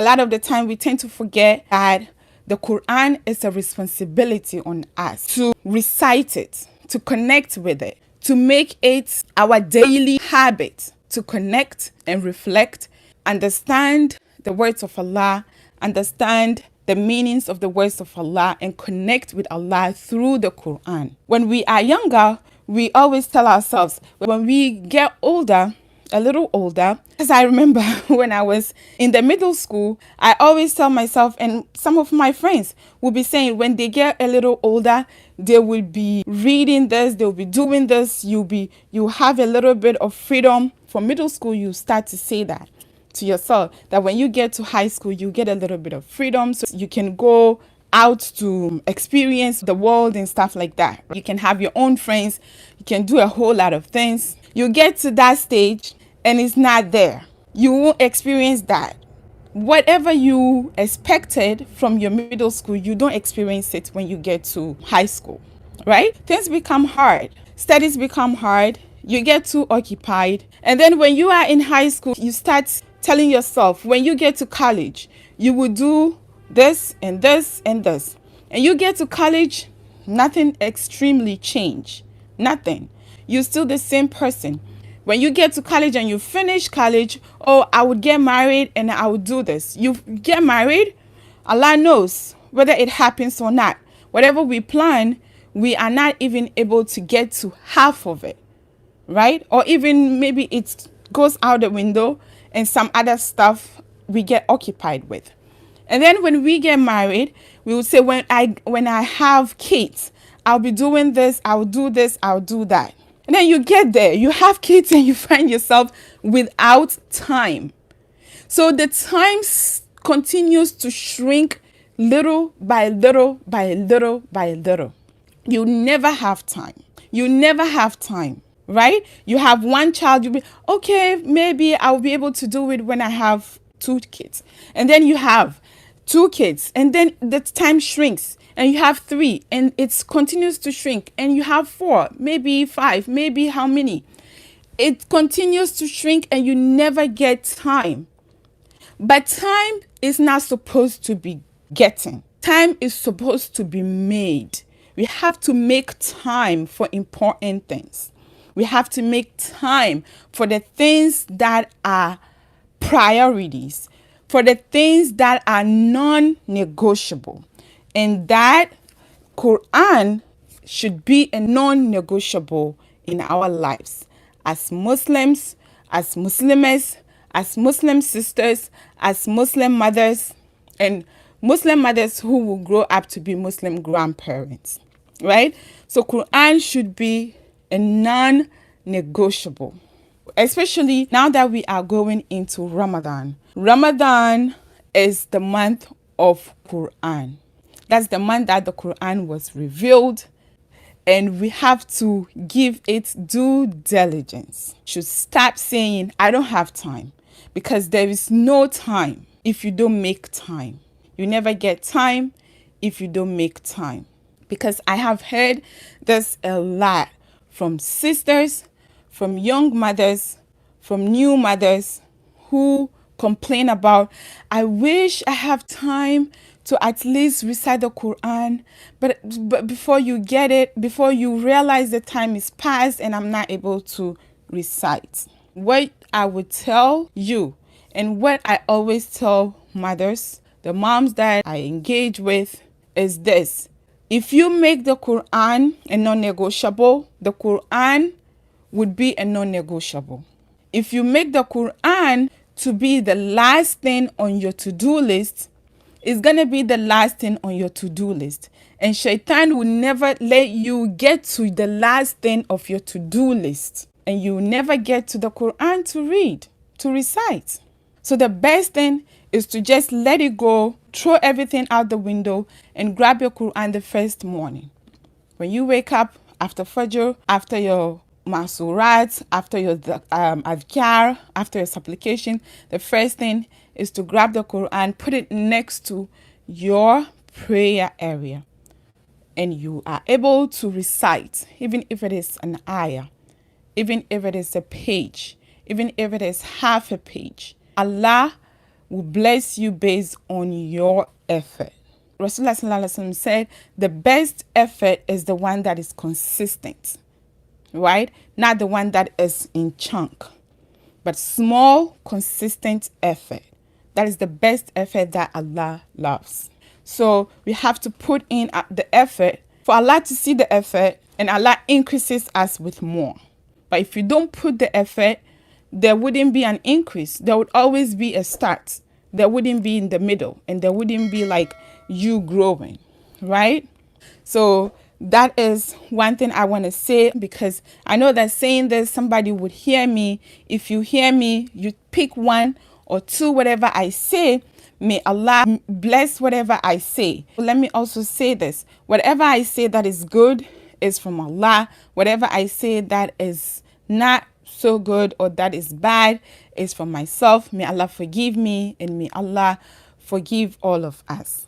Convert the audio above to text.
A lot of the time we tend to forget that the Quran is a responsibility on us to recite it, to connect with it, to make it our daily habit, to connect and reflect, understand the words of Allah, understand the meanings of the words of Allah, and connect with Allah through the Quran. When we are younger, we always tell ourselves, when we get older, a little older, as I remember when I was in the middle school, I always tell myself, and some of my friends will be saying, when they get a little older, they will be reading this, they'll be doing this, you have a little bit of freedom. From middle school, you start to say that to yourself, that when you get to high school, you get a little bit of freedom, so you can go out to experience the world and stuff like that. You can have your own friends, you can do a whole lot of things. You get to that stage and it's not there. You won't experience that. Whatever you expected from your middle school, you don't experience it when you get to high school, right? Things become hard. Studies become hard. You get too occupied. And then when you are in high school, you start telling yourself, when you get to college, you will do this and this and this. And you get to college, nothing extremely changed. Nothing. You're still the same person. When you get to college and you finish college, oh, I would get married and I would do this. You get married, Allah knows whether it happens or not. Whatever we plan, we are not even able to get to half of it, right? Or even maybe it goes out the window and some other stuff we get occupied with. And then when we get married, we will say, when I have kids, I'll be doing this, I'll do this, I'll do that. And then you get there, you have kids and you find yourself without time. So the time continues to shrink little by little by little by little. You never have time. You never have time, right? You have one child, you'll be, okay, maybe I'll be able to do it when I have 2 kids. And then you have 2 kids and then the time shrinks. And you have 3 and it continues to shrink, and you have 4, maybe 5, maybe how many. It continues to shrink and you never get time. But time is not supposed to be getting. Time is supposed to be made. We have to make time for important things. We have to make time for the things that are priorities, for the things that are non-negotiable. And that Quran should be a non-negotiable in our lives as Muslims, as Muslimas, as Muslim sisters, as Muslim mothers, and Muslim mothers who will grow up to be Muslim grandparents, right? So Quran should be a non-negotiable, especially now that we are going into Ramadan. Ramadan is the month of Quran. That's the month that the Quran was revealed, and we have to give it due diligence. Should stop saying, I don't have time, because there is no time if you don't make time. You never get time if you don't make time. Because I have heard this a lot from sisters, from young mothers, from new mothers who complain about, I wish I have time to at least recite the Quran, but before you get it, before you realize the time is past and I'm not able to recite. What I would tell you, and what I always tell mothers, the moms that I engage with, is this. If you make the Quran a non-negotiable, the Quran would be a non-negotiable. If you make the Quran to be the last thing on your to-do list, it's going to be the last thing on your to-do list. And Shaitan will never let you get to the last thing of your to-do list. And you will never get to the Quran to read, to recite. So the best thing is to just let it go, throw everything out the window, and grab your Quran the first morning. When you wake up after Fajr, after your Masurat, after your adhkar, after your supplication, the first thing is to grab the Quran, put it next to your prayer area, and you are able to recite, even if it is an ayah, even if it is a page, even if it is half a page. Allah will bless you based on your effort. Rasulullah Sallallahu Alaihi Wasallam said, the best effort is the one that is consistent, right? Not the one that is in chunk, but small, consistent effort. That is the best effort that Allah loves. So we have to put in the effort for Allah to see the effort, and Allah increases us with more. But if you don't put the effort, there wouldn't be an increase. There would always be a start. There wouldn't be in the middle, and there wouldn't be like you growing, right? So that is one thing I want to say, because I know that saying this, somebody would hear me. If you hear me, you pick one or two, whatever I say. May Allah bless whatever I say. Let me also say this. Whatever I say that is good is from Allah. Whatever I say that is not so good or that is bad is from myself. May Allah forgive me, and may Allah forgive all of us.